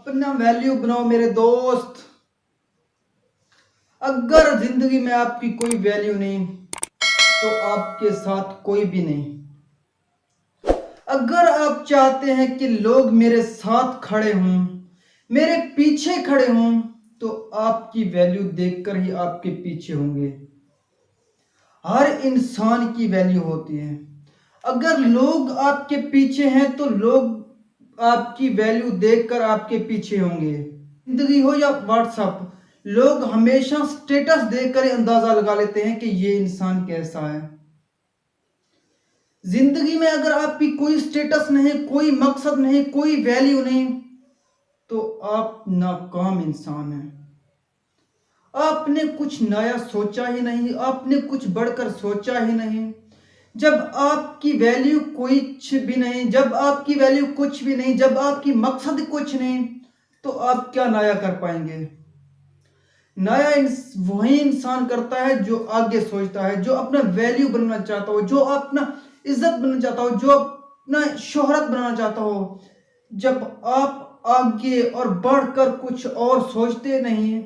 अपना वैल्यू बनाओ मेरे दोस्त। अगर जिंदगी में आपकी कोई वैल्यू नहीं तो आपके साथ कोई भी नहीं। अगर आप चाहते हैं कि लोग मेरे साथ खड़े हों, मेरे पीछे खड़े हों, तो आपकी वैल्यू देखकर ही आपके पीछे होंगे। हर इंसान की वैल्यू होती है। अगर लोग आपके पीछे हैं तो लोग आपकी वैल्यू देखकर आपके पीछे होंगे। जिंदगी हो या व्हाट्सएप, लोग हमेशा स्टेटस देखकर ही अंदाजा लगा लेते हैं कि ये इंसान कैसा है। जिंदगी में अगर आपकी कोई स्टेटस नहीं, कोई मकसद नहीं, कोई वैल्यू नहीं, तो आप नाकाम इंसान हैं। आपने कुछ नया सोचा ही नहीं, आपने कुछ बढ़कर सोचा ही नहीं। जब आपकी वैल्यू कुछ भी नहीं, जब आपकी वैल्यू कुछ भी नहीं, जब आपकी मकसद कुछ नहीं, तो आप क्या नया कर पाएंगे। नया वही इंसान करता है जो आगे सोचता है, जो अपना वैल्यू बनना चाहता हो, जो अपना इज्जत बनना चाहता हो, जो अपना शोहरत बनाना चाहता हो। जब आप आगे और बढ़कर कुछ और सोचते नहीं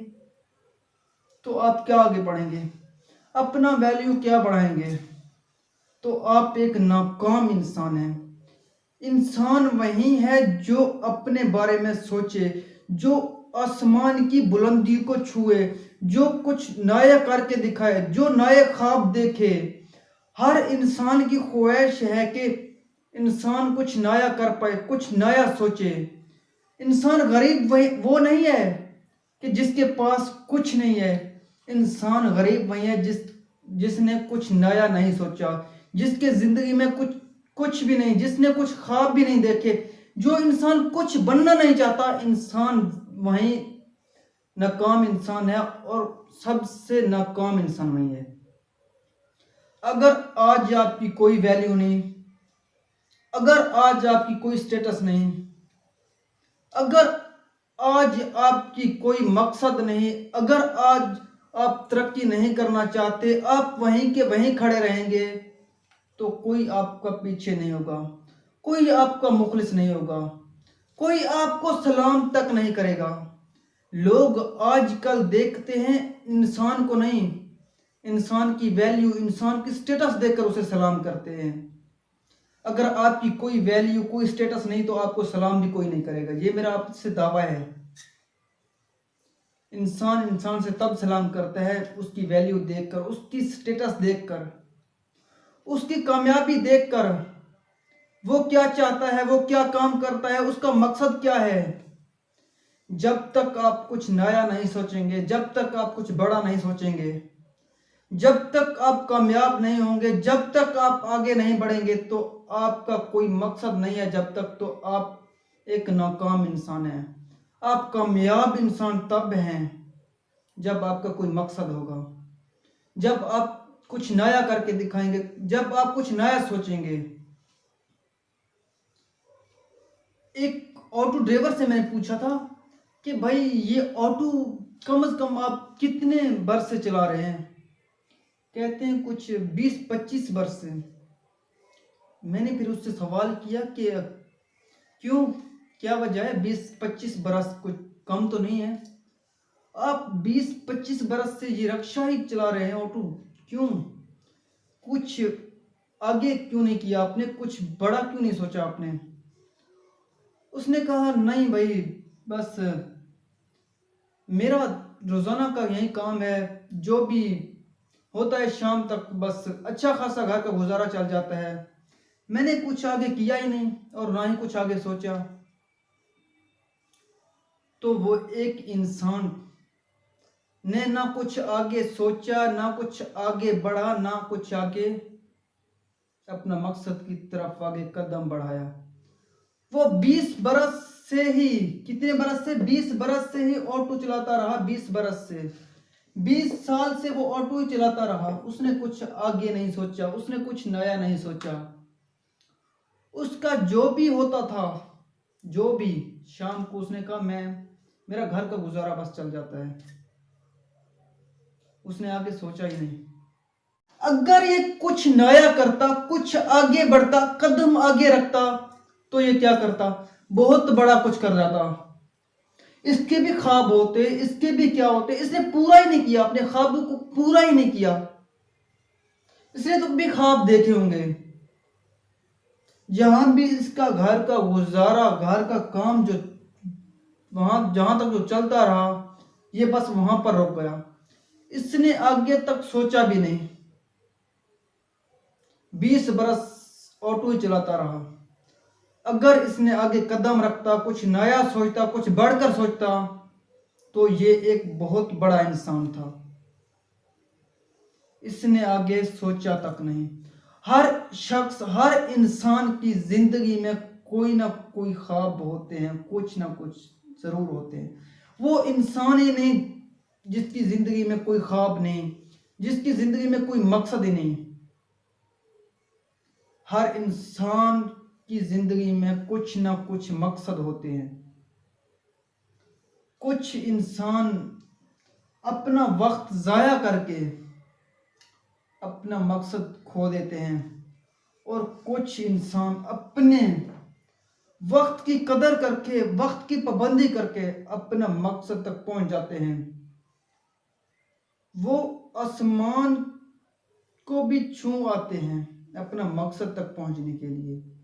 तो आप क्या आगे बढ़ेंगे, अपना वैल्यू क्या बढ़ाएंगे, तो आप एक नाकाम इंसान हैं। इंसान वही है जो अपने बारे में सोचे, जो आसमान की बुलंदी को छुए, जो कुछ नया करके दिखाए, जो नए ख्वाब देखे। हर इंसान की ख्वाहिश है कि इंसान कुछ नया कर पाए, कुछ नया सोचे। इंसान गरीब वही वो नहीं है कि जिसके पास कुछ नहीं है। इंसान गरीब वही है जिसने कुछ नया नहीं सोचा, जिसके जिंदगी में कुछ भी नहीं, जिसने कुछ ख्वाब भी नहीं देखे। जो इंसान कुछ बनना नहीं चाहता, इंसान वही नाकाम इंसान है, और सबसे नाकाम इंसान वही है। अगर आज आपकी कोई वैल्यू नहीं, अगर आज आपकी कोई स्टेटस नहीं, अगर आज आपकी कोई मकसद नहीं, अगर आज आप तरक्की नहीं करना चाहते, आप वहीं के वहीं खड़े रहेंगे, तो कोई आपका पीछे नहीं होगा, कोई आपका मुखलिस नहीं होगा, कोई आपको सलाम तक नहीं करेगा। लोग आजकल देखते हैं इंसान को नहीं, इंसान की वैल्यू, इंसान की स्टेटस देखकर उसे सलाम करते हैं। अगर आपकी कोई वैल्यू, कोई स्टेटस नहीं, तो आपको सलाम भी कोई नहीं करेगा। ये मेरा आपसे दावा है। इंसान इंसान से तब सलाम करता है उसकी वैल्यू देखकर, उसकी स्टेटस देखकर, उसकी कामयाबी देखकर। वो क्या चाहता है, वो क्या काम करता है, उसका मकसद क्या है। जब तक आप कुछ नया नहीं सोचेंगे, जब तक आप कुछ बड़ा नहीं सोचेंगे, जब तक आप कामयाब नहीं होंगे, जब तक आप आगे नहीं बढ़ेंगे, तो आपका कोई मकसद नहीं है। जब तक तो आप एक नाकाम इंसान हैं। आप कामयाब इंसान तब हैं जब आपका कोई मकसद होगा, जब आप कुछ नया करके दिखाएंगे, जब आप कुछ नया सोचेंगे। एक ऑटो ड्राइवर से मैंने पूछा था कि भाई ये ऑटो कम से कम आप कितने वर्ष से चला रहे हैं। कहते हैं कुछ 20-25 वर्ष से। मैंने फिर उससे सवाल किया कि क्यों, क्या वजह है, 20-25 बरस कुछ कम तो नहीं है। आप 20-25 बरस से ये रिक्शा ही चला रहे हैं, ऑटो, क्यों, कुछ आगे क्यों नहीं किया आपने, कुछ बड़ा क्यों नहीं सोचा आपने। उसने कहा नहीं भाई, बस मेरा रोजाना का यही काम है, जो भी होता है शाम तक बस अच्छा खासा घर का गुजारा चल जाता है। मैंने कुछ आगे किया ही नहीं और ना ही कुछ आगे सोचा। तो वो एक इंसान ने ना कुछ आगे सोचा, ना कुछ आगे बढ़ा, ना कुछ आगे अपना मकसद की तरफ आगे कदम बढ़ाया। वो 20 बरस से ही, कितने बरस से, 20 बरस से ही ऑटो चलाता रहा। 20 बरस से, 20 साल से वो ऑटो ही चलाता रहा। उसने कुछ आगे नहीं सोचा, उसने कुछ नया नहीं सोचा। उसका जो भी होता था, जो भी, शाम को उसने कहा मेरा घर का गुजारा बस चल जाता है। उसने आगे सोचा ही नहीं। अगर ये कुछ नया करता, कुछ आगे बढ़ता, कदम आगे रखता, तो ये क्या करता, बहुत बड़ा कुछ कर जाता। इसके भी ख्वाब होते, इसके भी क्या होते, इसने पूरा ही नहीं किया, अपने ख्वाबों को पूरा ही नहीं किया। इसने तो भी ख्वाब देखे होंगे, जहां भी इसका घर का गुजारा, घर का काम जो वहां जहां तक जो चलता रहा, ये बस वहां पर रुक गया। इसने आगे तक सोचा भी नहीं। 20 बरस ऑटो ही चलाता रहा। अगर इसने आगे कदम रखता, कुछ नया सोचता, कुछ बढ़कर सोचता, तो ये एक बहुत बड़ा इंसान था। इसने आगे सोचा तक नहीं। हर शख्स, हर इंसान की जिंदगी में कोई ना कोई ख्वाब होते हैं, कुछ ना कुछ जरूर होते हैं। वो इंसान ही नहीं जिसकी जिंदगी में कोई ख्वाब नहीं, जिसकी जिंदगी में कोई मकसद ही नहीं। हर इंसान की जिंदगी में कुछ ना कुछ मकसद होते हैं। कुछ इंसान अपना वक्त जाया करके अपना मकसद खो देते हैं, और कुछ इंसान अपने वक्त की कदर करके, वक्त की पाबंदी करके अपना मकसद तक पहुंच जाते हैं। वो आसमान को भी छू आते हैं अपना मकसद तक पहुंचने के लिए।